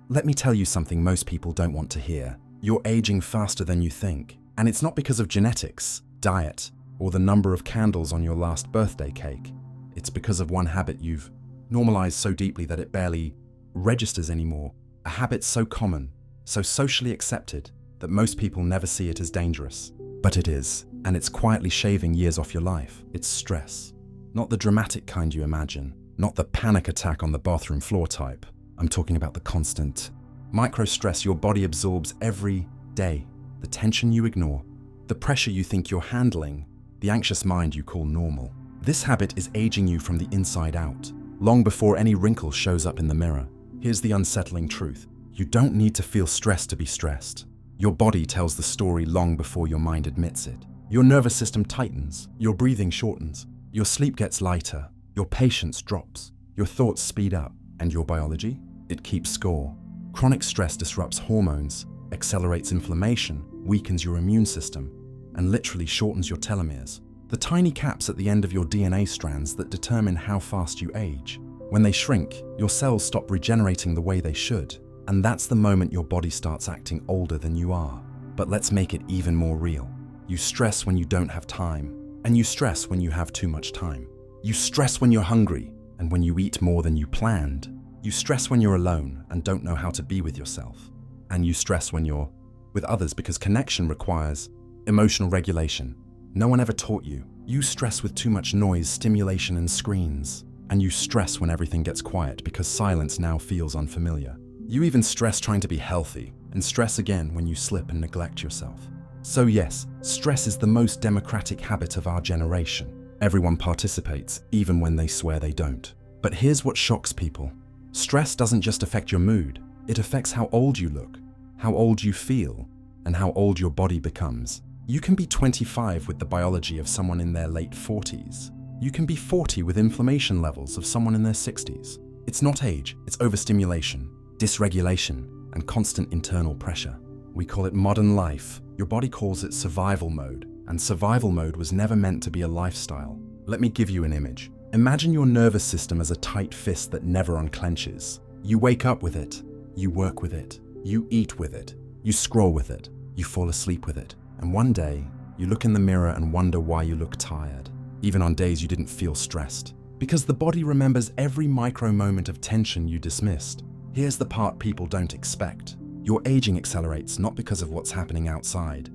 Let me tell you something most people don't want to hear. You're aging faster than you think. And it's not because of genetics, diet, or the number of candles on your last birthday cake. It's because of one habit you've normalized so deeply that it barely registers anymore. A habit so common, so socially accepted, that most people never see it as dangerous. But it is, and it's quietly shaving years off your life. It's stress. Not the dramatic kind you imagine, not the panic attack on the bathroom floor type. I'm talking about the constant micro-stress your body absorbs every day, the tension you ignore, the pressure you think you're handling, the anxious mind you call normal. This habit is aging you from the inside out, long before any wrinkle shows up in the mirror. Here's the unsettling truth. You don't need to feel stressed to be stressed. Your body tells the story long before your mind admits it. Your nervous system tightens, your breathing shortens, your sleep gets lighter, your patience drops, your thoughts speed up, and your biology? It keeps score. Chronic stress disrupts hormones, accelerates inflammation, weakens your immune system, and literally shortens your telomeres, the tiny caps at the end of your DNA strands that determine how fast you age. When they shrink, your cells stop regenerating the way they should, and that's the moment your body starts acting older than you are. But let's make it even more real. You stress when you don't have time, and you stress when you have too much time. You stress when you're hungry, and when you eat more than you planned. You stress when you're alone and don't know how to be with yourself. And you stress when you're with others because connection requires emotional regulation. No one ever taught you. You stress with too much noise, stimulation, and screens. And you stress when everything gets quiet because silence now feels unfamiliar. You even stress trying to be healthy, and stress again when you slip and neglect yourself. So yes, stress is the most democratic habit of our generation. Everyone participates, even when they swear they don't. But here's what shocks people. Stress doesn't just affect your mood, it affects how old you look, how old you feel, and how old your body becomes. You can be 25 with the biology of someone in their late 40s. You can be 40 with inflammation levels of someone in their 60s. It's not age, it's overstimulation, dysregulation, and constant internal pressure. We call it modern life. Your body calls it survival mode, and survival mode was never meant to be a lifestyle. Let me give you an image. Imagine your nervous system as a tight fist that never unclenches. You wake up with it, you work with it, you eat with it, you scroll with it, you fall asleep with it, and one day, you look in the mirror and wonder why you look tired, even on days you didn't feel stressed. Because the body remembers every micro moment of tension you dismissed. Here's the part people don't expect. Your aging accelerates not because of what's happening outside,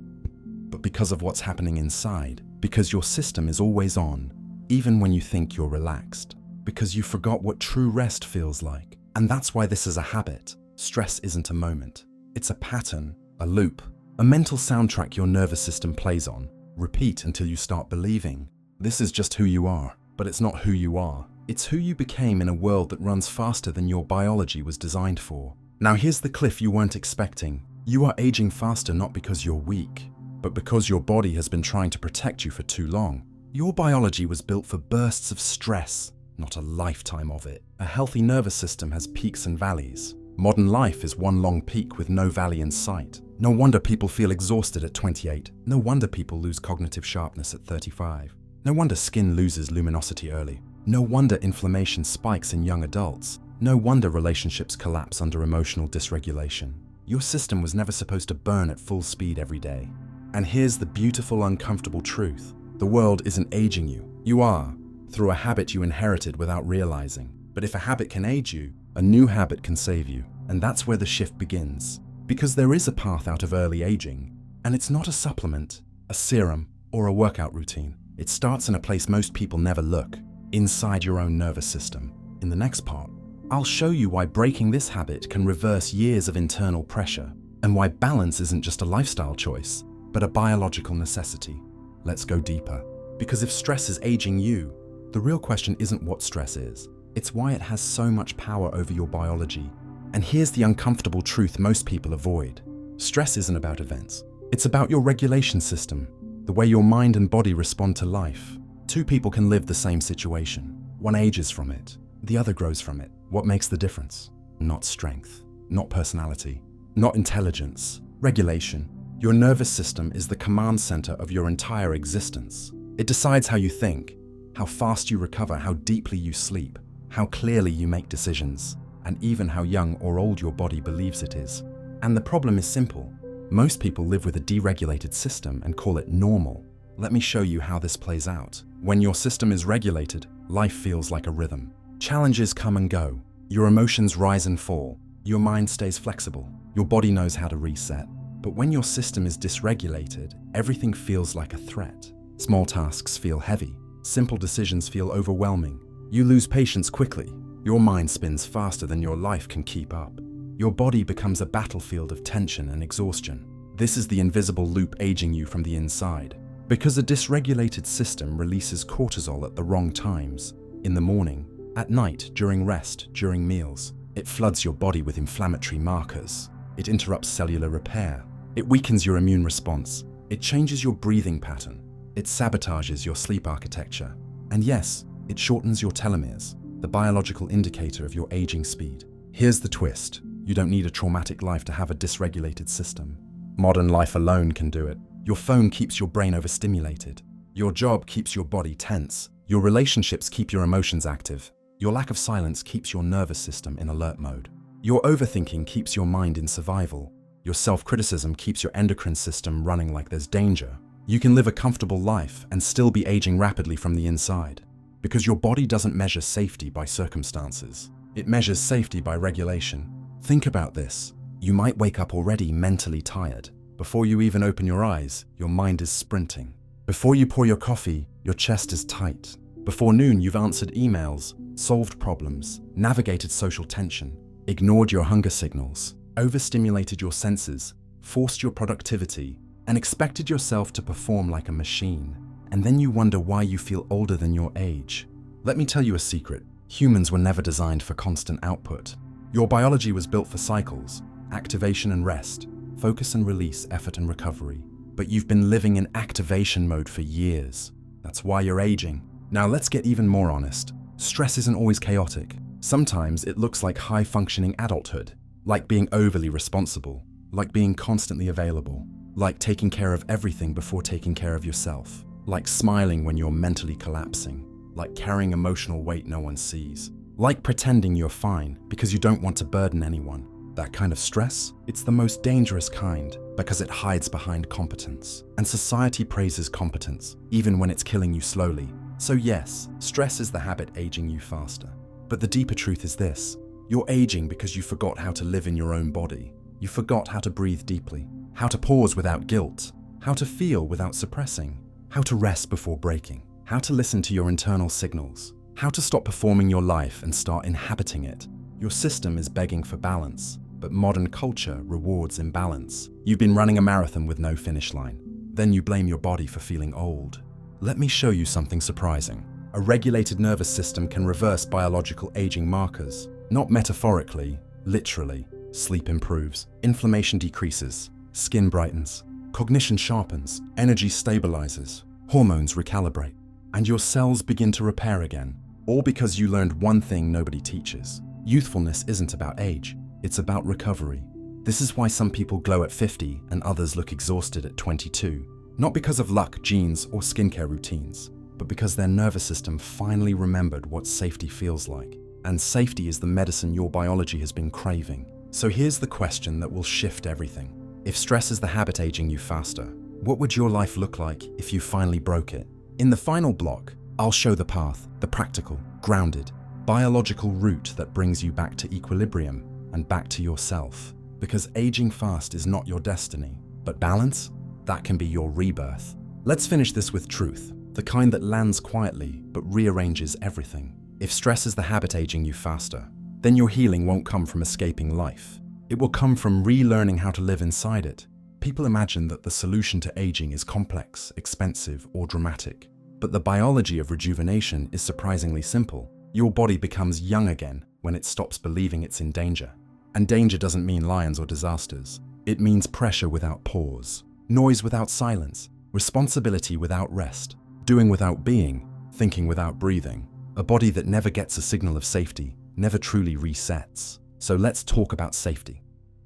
but because of what's happening inside. Because your system is always on, even when you think you're relaxed. Because you forgot what true rest feels like. And that's why this is a habit. Stress isn't a moment. It's a pattern, a loop, a mental soundtrack your nervous system plays on. Repeat until you start believing. This is just who you are. But it's not who you are. It's who you became in a world that runs faster than your biology was designed for. Now here's the cliff you weren't expecting. You are aging faster not because you're weak, but because your body has been trying to protect you for too long. Your biology was built for bursts of stress, not a lifetime of it. A healthy nervous system has peaks and valleys. Modern life is one long peak with no valley in sight. No wonder people feel exhausted at 28. No wonder people lose cognitive sharpness at 35. No wonder skin loses luminosity early. No wonder inflammation spikes in young adults. No wonder relationships collapse under emotional dysregulation. Your system was never supposed to burn at full speed every day. And here's the beautiful, uncomfortable truth. The world isn't aging you. You are, through a habit you inherited without realizing. But if a habit can age you, a new habit can save you. And that's where the shift begins. Because there is a path out of early aging. And it's not a supplement, a serum, or a workout routine. It starts in a place most people never look, inside your own nervous system. In the next part, I'll show you why breaking this habit can reverse years of internal pressure, and why balance isn't just a lifestyle choice, but a biological necessity. Let's go deeper. Because if stress is aging you, the real question isn't what stress is, it's why it has so much power over your biology. And here's the uncomfortable truth most people avoid. Stress isn't about events. It's about your regulation system, the way your mind and body respond to life. Two people can live the same situation. One ages from it, the other grows from it. What makes the difference? Not strength, not personality, not intelligence, regulation. Your nervous system is the command center of your entire existence. It decides how you think, how fast you recover, how deeply you sleep, how clearly you make decisions. and even how young or old your body believes it is. And the problem is simple. Most people live with a deregulated system and call it normal. Let me show you how this plays out. When your system is regulated, life feels like a rhythm. Challenges come and go. Your emotions rise and fall. Your mind stays flexible. Your body knows how to reset. But when your system is dysregulated, everything feels like a threat. Small tasks feel heavy. Simple decisions feel overwhelming. You lose patience quickly. Your mind spins faster than your life can keep up. Your body becomes a battlefield of tension and exhaustion. This is the invisible loop aging you from the inside. Because a dysregulated system releases cortisol at the wrong times, in the morning, at night, during rest, during meals. It floods your body with inflammatory markers. It interrupts cellular repair. It weakens your immune response. It changes your breathing pattern. It sabotages your sleep architecture. And yes, it shortens your telomeres, the biological indicator of your aging speed. Here's the twist. You don't need a traumatic life to have a dysregulated system. Modern life alone can do it. Your phone keeps your brain overstimulated. Your job keeps your body tense. Your relationships keep your emotions active. Your lack of silence keeps your nervous system in alert mode. Your overthinking keeps your mind in survival. Your self-criticism keeps your endocrine system running like there's danger. You can live a comfortable life and still be aging rapidly from the inside. Because your body doesn't measure safety by circumstances. It measures safety by regulation. Think about this. You might wake up already mentally tired. Before you even open your eyes, your mind is sprinting. Before you pour your coffee, your chest is tight. Before noon, you've answered emails, solved problems, navigated social tension, ignored your hunger signals, overstimulated your senses, forced your productivity, and expected yourself to perform like a machine. And then you wonder why you feel older than your age. Let me tell you a secret. Humans were never designed for constant output. Your biology was built for cycles, activation and rest, focus and release, effort and recovery. But you've been living in activation mode for years. That's why you're aging. Now let's get even more honest. Stress isn't always chaotic. Sometimes it looks like high-functioning adulthood, like being overly responsible, like being constantly available, like taking care of everything before taking care of yourself, like smiling when you're mentally collapsing, like carrying emotional weight no one sees, like pretending you're fine because you don't want to burden anyone. That kind of stress, it's the most dangerous kind because it hides behind competence. And society praises competence, even when it's killing you slowly. So yes, stress is the habit aging you faster. But the deeper truth is this. You're aging because you forgot how to live in your own body. You forgot how to breathe deeply, how to pause without guilt, how to feel without suppressing, how to rest before breaking, how to listen to your internal signals, how to stop performing your life and start inhabiting it. Your system is begging for balance, but modern culture rewards imbalance. You've been running a marathon with no finish line. Then you blame your body for feeling old. Let me show you something surprising. A regulated nervous system can reverse biological aging markers. Not metaphorically, literally. Sleep improves, inflammation decreases, skin brightens, cognition sharpens, energy stabilizes, hormones recalibrate, and your cells begin to repair again. All because you learned one thing nobody teaches. Youthfulness isn't about age, it's about recovery. This is why some people glow at 50 and others look exhausted at 22. Not because of luck, genes, or skincare routines, but because their nervous system finally remembered what safety feels like. And safety is the medicine your biology has been craving. So here's the question that will shift everything. If stress is the habit aging you faster, what would your life look like if you finally broke it? In the final block, I'll show the path, the practical, grounded, biological route that brings you back to equilibrium and back to yourself. Because aging fast is not your destiny, but balance, that can be your rebirth. Let's finish this with truth, the kind that lands quietly but rearranges everything. If stress is the habit aging you faster, then your healing won't come from escaping life. It will come from relearning how to live inside it. People imagine that the solution to aging is complex, expensive, or dramatic. But the biology of rejuvenation is surprisingly simple. Your body becomes young again when it stops believing it's in danger. And danger doesn't mean lions or disasters. It means pressure without pause, noise without silence, responsibility without rest, doing without being, thinking without breathing. A body that never gets a signal of safety never truly resets. So let's talk about safety.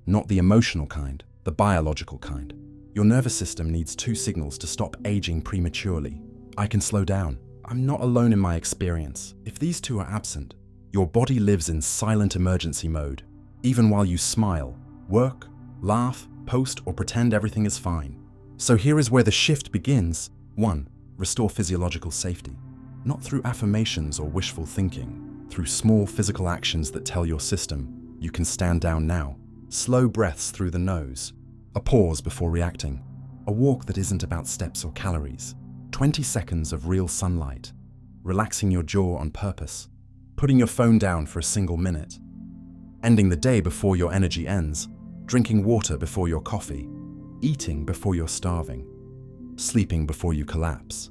Not the emotional kind, the biological kind. Your nervous system needs two signals to stop aging prematurely. I can slow down. I'm not alone in my experience. If these two are absent, Your body lives in silent emergency mode, even while you smile, work, laugh, post, or pretend everything is fine. So here is where the shift begins. 1. Restore physiological safety. Not through affirmations or wishful thinking, through small physical actions that tell your system, you can stand down now. Slow breaths through the nose. A pause before reacting. A walk that isn't about steps or calories. 20 seconds of real sunlight. Relaxing your jaw on purpose. Putting your phone down for a single minute. Ending the day before your energy ends. Drinking water before your coffee. Eating before you're starving. Sleeping before you collapse.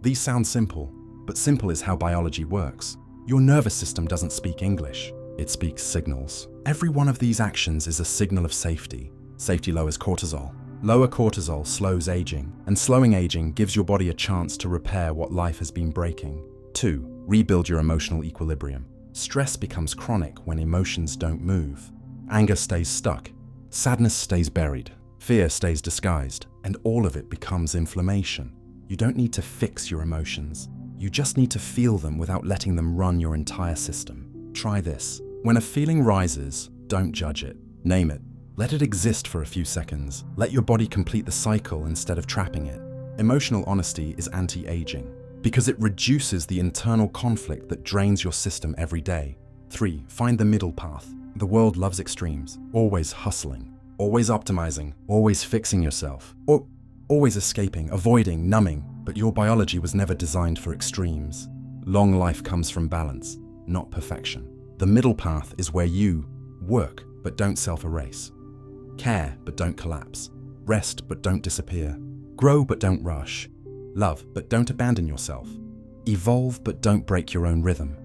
These sound simple, but simple is how biology works. Your nervous system doesn't speak English, it speaks signals. Every one of these actions is a signal of safety. Safety lowers cortisol. Lower cortisol slows aging, and slowing aging gives your body a chance to repair what life has been breaking. 2. Rebuild your emotional equilibrium. Stress becomes chronic when emotions don't move. Anger stays stuck. Sadness stays buried. Fear stays disguised, and all of it becomes inflammation. You don't need to fix your emotions. You just need to feel them without letting them run your entire system. Try this. When a feeling rises, don't judge it. Name it. Let it exist for a few seconds. Let your body complete the cycle instead of trapping it. Emotional honesty is anti-aging because it reduces the internal conflict that drains your system every day. 3. Find the middle path. The world loves extremes. Always hustling, always optimizing, always fixing yourself, or always escaping, avoiding, numbing. But your biology was never designed for extremes. Long life comes from balance, not perfection. The middle path is where you work, but don't self-erase. Care, but don't collapse. Rest, but don't disappear. Grow, but don't rush. Love, but don't abandon yourself. Evolve, but don't break your own rhythm.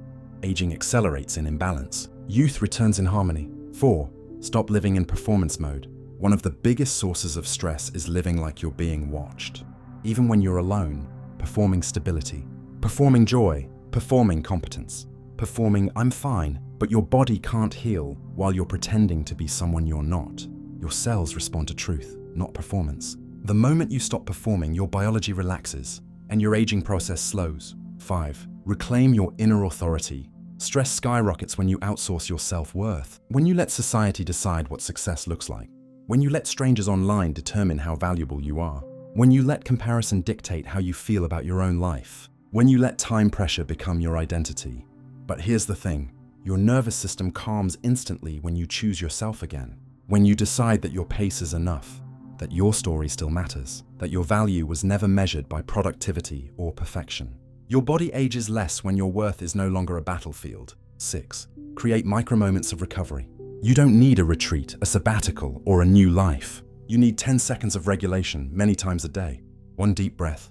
Aging accelerates in imbalance. Youth returns in harmony. 4. Stop living in performance mode. One of the biggest sources of stress is living like you're being watched. Even when you're alone, performing stability, performing joy, performing competence, performing I'm fine, but your body can't heal while you're pretending to be someone you're not. Your cells respond to truth, not performance. The moment you stop performing, your biology relaxes and your aging process slows. 5. Reclaim your inner authority. Stress skyrockets when you outsource your self-worth. When you let society decide what success looks like. When you let strangers online determine how valuable you are. When you let comparison dictate how you feel about your own life. When you let time pressure become your identity. But here's the thing. Your nervous system calms instantly when you choose yourself again. When you decide that your pace is enough, that your story still matters, that your value was never measured by productivity or perfection. Your body ages less when your worth is no longer a battlefield. 6. Create micro-moments of recovery. You don't need a retreat, a sabbatical, or a new life. You need 10 seconds of regulation many times a day. One deep breath.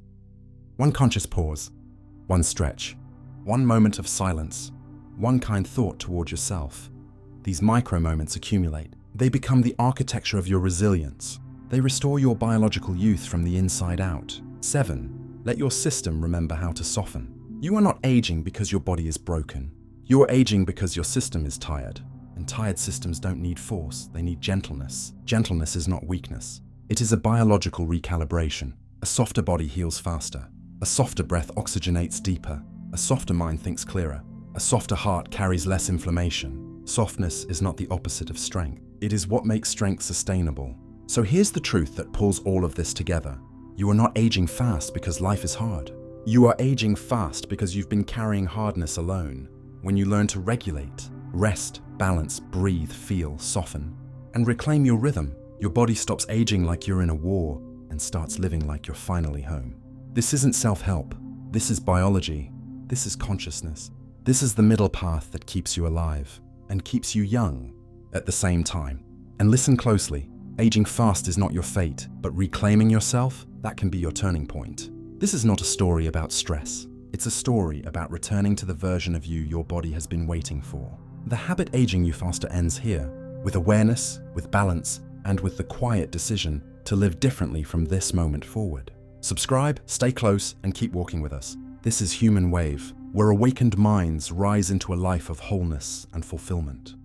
One conscious pause. One stretch. One moment of silence. One kind thought toward yourself. These micro-moments accumulate. They become the architecture of your resilience. They restore your biological youth from the inside out. 7. Let your system remember how to soften. You are not aging because your body is broken. You are aging because your system is tired. And tired systems don't need force, they need gentleness. Gentleness is not weakness. It is a biological recalibration. A softer body heals faster. A softer breath oxygenates deeper. A softer mind thinks clearer. A softer heart carries less inflammation. Softness is not the opposite of strength. It is what makes strength sustainable. So here's the truth that pulls all of this together. You are not aging fast because life is hard. You are aging fast because you've been carrying hardness alone. When you learn to regulate, rest, balance, breathe, feel, soften, and reclaim your rhythm, your body stops aging like you're in a war and starts living like you're finally home. This isn't self-help. This is biology. This is consciousness. This is the middle path that keeps you alive and keeps you young at the same time. And listen closely. Aging fast is not your fate, but reclaiming yourself, that can be your turning point. This is not a story about stress. It's a story about returning to the version of you your body has been waiting for. The habit aging you faster ends here, with awareness, with balance, and with the quiet decision to live differently from this moment forward. Subscribe, stay close, and keep walking with us. This is Human Wave, where awakened minds rise into a life of wholeness and fulfillment.